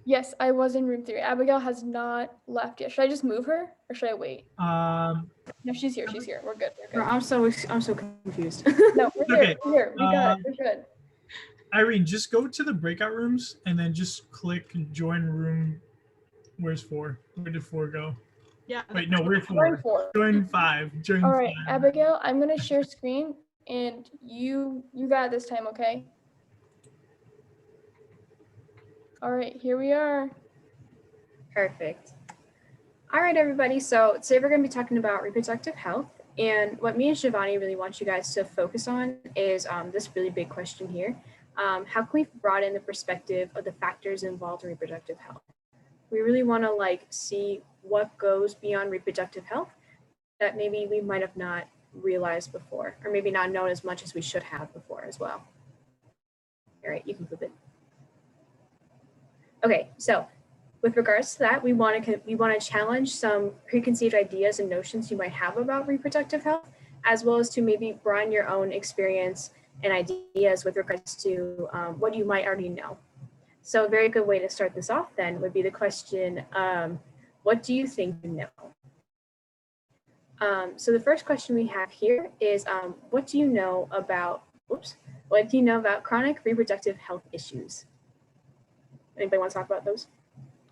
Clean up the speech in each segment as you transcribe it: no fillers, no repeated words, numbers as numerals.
Yes, I was in room 3. Abigail has not left yet. Should I just move her or should I wait? No, she's here. She's here. We're good. We're Bro, good. I'm so confused. No, we're here. Okay. We're here. We got it. We're good. Irene, just go to the breakout rooms and then just click join room. Where's 4? Where did 4 go? Yeah. Wait, no, we're 4. Join 4. Join 5. Join All 5. right, Abigail, I'm gonna share screen, and you got it this time, okay? All right, here we are. Perfect. All right, everybody. So today we're going to be talking about reproductive health. And what me and Shivani really want you guys to focus on is this really big question here. How can we broaden the perspective of the factors involved in reproductive health? We really want to see what goes beyond reproductive health that maybe we might have not realized before, or maybe not known as much as we should have before as well. All right, you can flip it. Okay, so with regards to that, we want to challenge some preconceived ideas and notions you might have about reproductive health, as well as to maybe broaden your own experience and ideas with regards to what you might already know. So a very good way to start this off then would be the question, what do you think you know? So the first question we have here is, what do you know about chronic reproductive health issues? Anybody want to talk about those?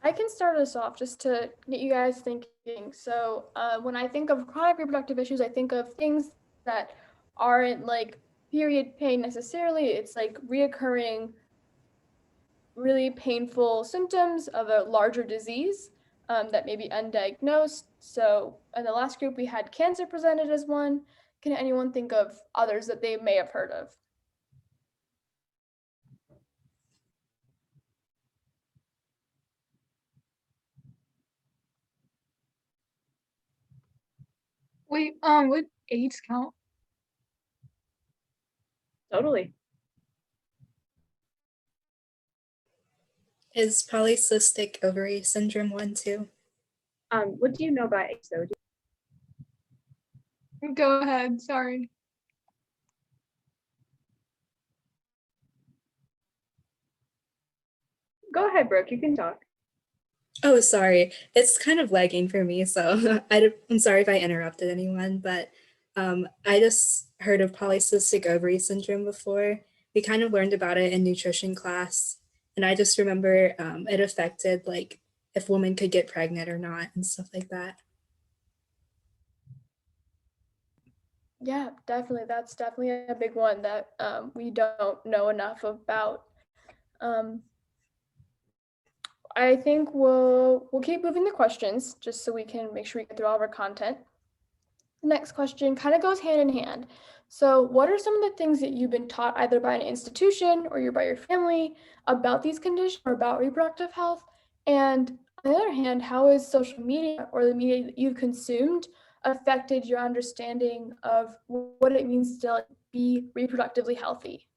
I can start us off just to get you guys thinking. So when I think of chronic reproductive issues, I think of things that aren't like period pain necessarily. It's like reoccurring, really painful symptoms of a larger disease that may be undiagnosed. So in the last group, we had cancer presented as one. Can anyone think of others that they may have heard of? Wait, would AIDS count? Totally. Is polycystic ovary syndrome one too? What do you know about AIDS though? Go ahead, sorry. Go ahead, Brooke, you can talk. Oh, sorry. It's kind of lagging for me, so I'm sorry if I interrupted anyone, but I just heard of polycystic ovary syndrome before. We kind of learned about it in nutrition class, and I just remember it affected like if women could get pregnant or not and stuff like that. Yeah, definitely. That's definitely a big one that we don't know enough about. I think we'll keep moving the questions just so we can make sure we get through all of our content. The next question kind of goes hand in hand. So what are some of the things that you've been taught either by an institution or by your family about these conditions or about reproductive health? And on the other hand, how is social media or the media that you've consumed affected your understanding of what it means to be reproductively healthy?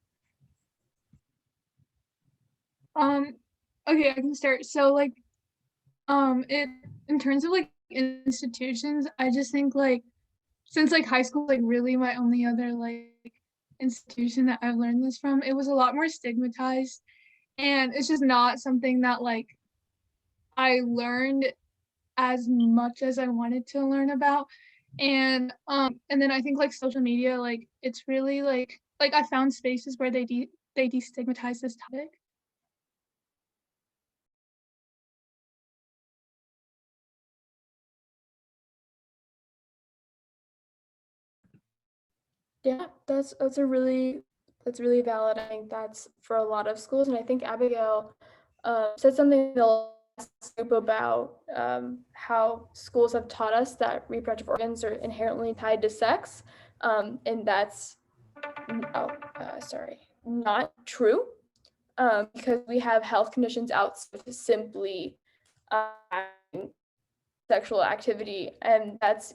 Okay, I can start. So like, it in terms of like institutions, I just think like since like high school, like really my only other like institution that I've learned this from, it was a lot more stigmatized, and it's just not something that like I learned as much as I wanted to learn about. And then I think like social media, like it's really like I found spaces where they destigmatize this topic. Yeah, that's really valid. I think that's for a lot of schools, and I think Abigail said something in the last group about how schools have taught us that reproductive organs are inherently tied to sex, and that's not true, because we have health conditions outside of simply sexual activity, and that's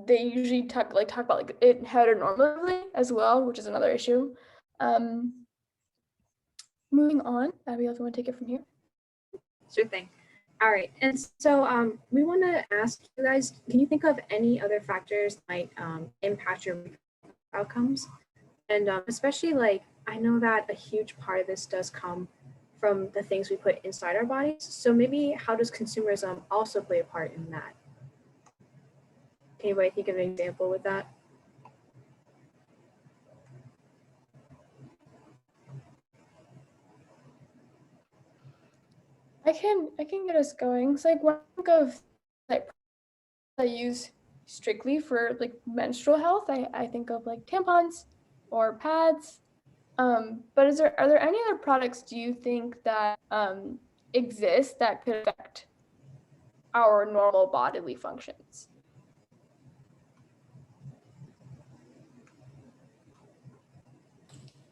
they usually talk about like it heteronormatively as well, which is another issue. Moving on, Abigail, if you want to take it from here. Sure thing. All right, and so we want to ask you guys, can you think of any other factors that might impact your outcomes? And especially like, I know that a huge part of this does come from the things we put inside our bodies. So maybe how does consumerism also play a part in that? Can anybody think of an example with that? I can get us going. It's like when I think of like I use strictly for like menstrual health, I think of like tampons or pads. But are there any other products do you think that exist that could affect our normal bodily functions?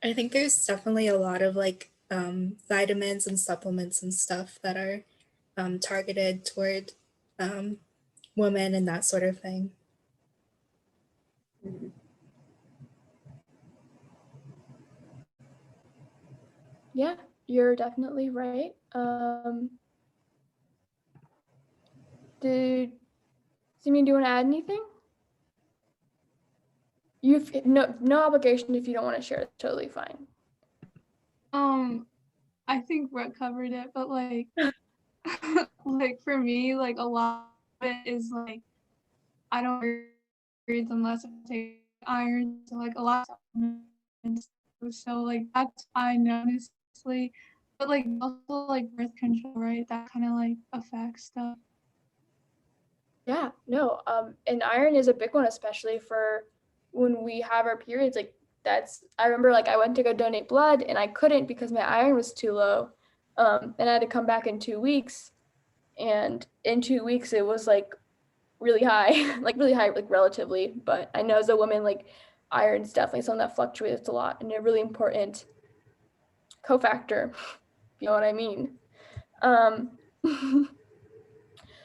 I think there's definitely a lot of like vitamins and supplements and stuff that are targeted toward women and that sort of thing. Mhm. Yeah, you're definitely right. Did Simeon, do you want to add anything? You've no obligation if you don't want to share. It's totally fine. I think Brooke covered it, but like like for me, like a lot of it is like I don't periods unless I take iron. So like a lot of supplements. So like that's fine honestly. But like also like birth control, right? That kind of like affects stuff. Yeah, no. And iron is a big one, especially for when we have our periods. Like I remember like I went to go donate blood and I couldn't because my iron was too low. And I had to come back in 2 weeks. And in 2 weeks it was like really high, like really high, like relatively. But I know as a woman, like iron is definitely something that fluctuates a lot and a really important cofactor, if you know what I mean. Um,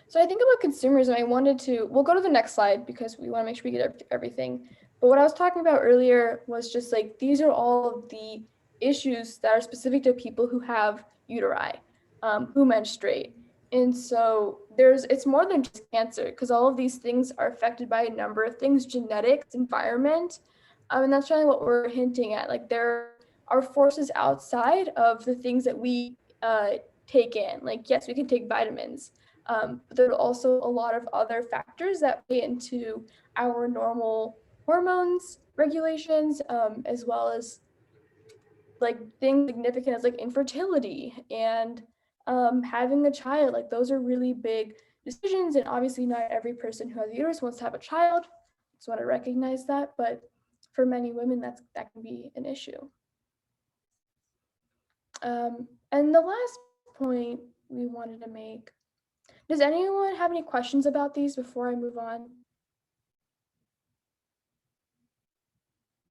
So I think about consumers, and we'll go to the next slide because we want to make sure we get everything. But what I was talking about earlier was just like, these are all of the issues that are specific to people who have uteri, who menstruate. And so it's more than just cancer because all of these things are affected by a number of things, genetics, environment. And that's really what we're hinting at. Like there are forces outside of the things that we take in. Like, yes, we can take vitamins. But there are also a lot of other factors that play into our normal hormones regulations, as well as like things significant as like infertility and having a child. Like those are really big decisions, and obviously not every person who has a uterus wants to have a child. Just want to recognize that, but for many women, that can be an issue. And the last point we wanted to make. Does anyone have any questions about these before I move on?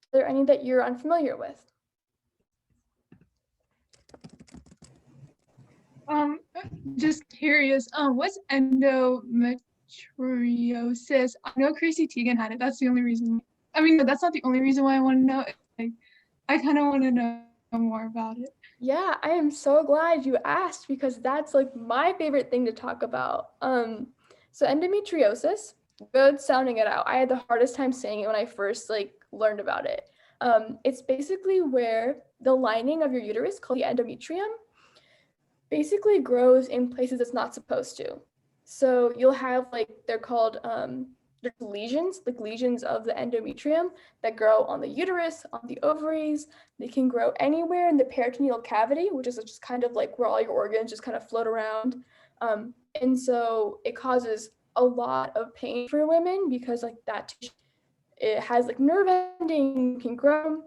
Are there any that you're unfamiliar with? Just curious, what's endometriosis? I know Chrissy Teigen had it. That's the only reason. I mean, that's not the only reason why I want to know. Like, I kind of want to know more about it. Yeah, I am so glad you asked because that's like my favorite thing to talk about. So endometriosis, good sounding it out. I had the hardest time saying it when I first like learned about it. It's basically where the lining of your uterus, called the endometrium, basically grows in places it's not supposed to. So you'll have like they're called lesions, like lesions of the endometrium that grow on the uterus, on the ovaries. They can grow anywhere in the peritoneal cavity, which is just kind of like where all your organs just kind of float around. And so it causes a lot of pain for women because like it has like nerve ending, can grow.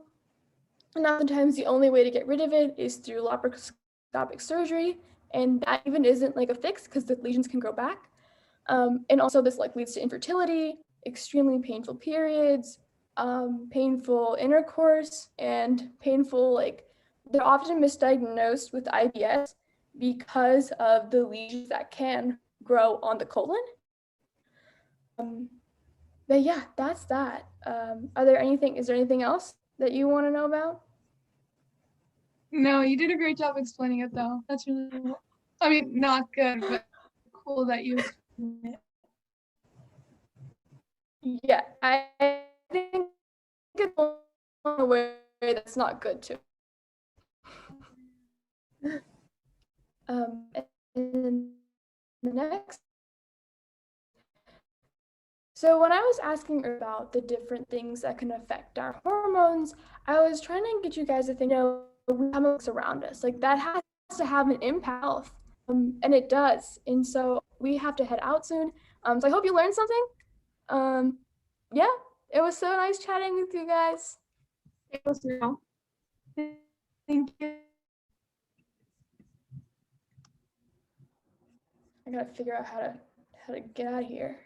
And oftentimes the only way to get rid of it is through laparoscopic surgery, and that even isn't like a fix because the lesions can grow back. And also this like leads to infertility, extremely painful periods, painful intercourse, and painful like they're often misdiagnosed with IBS because of the lesions that can grow on the colon. But yeah, that's that. Is there anything else that you want to know about? No, you did a great job explaining it, though. That's really cool. I mean, not good, but cool that you explained it. Yeah, I think it's one way that's not good too. And the next. So when I was asking about the different things that can affect our hormones, I was trying to get you guys to think, we have what's around us. Like that has to have an impact on health, and it does. And so we have to head out soon. So I hope you learned something. Yeah, it was so nice chatting with you guys. It was now. Thank you. I gotta figure out how to get out of here.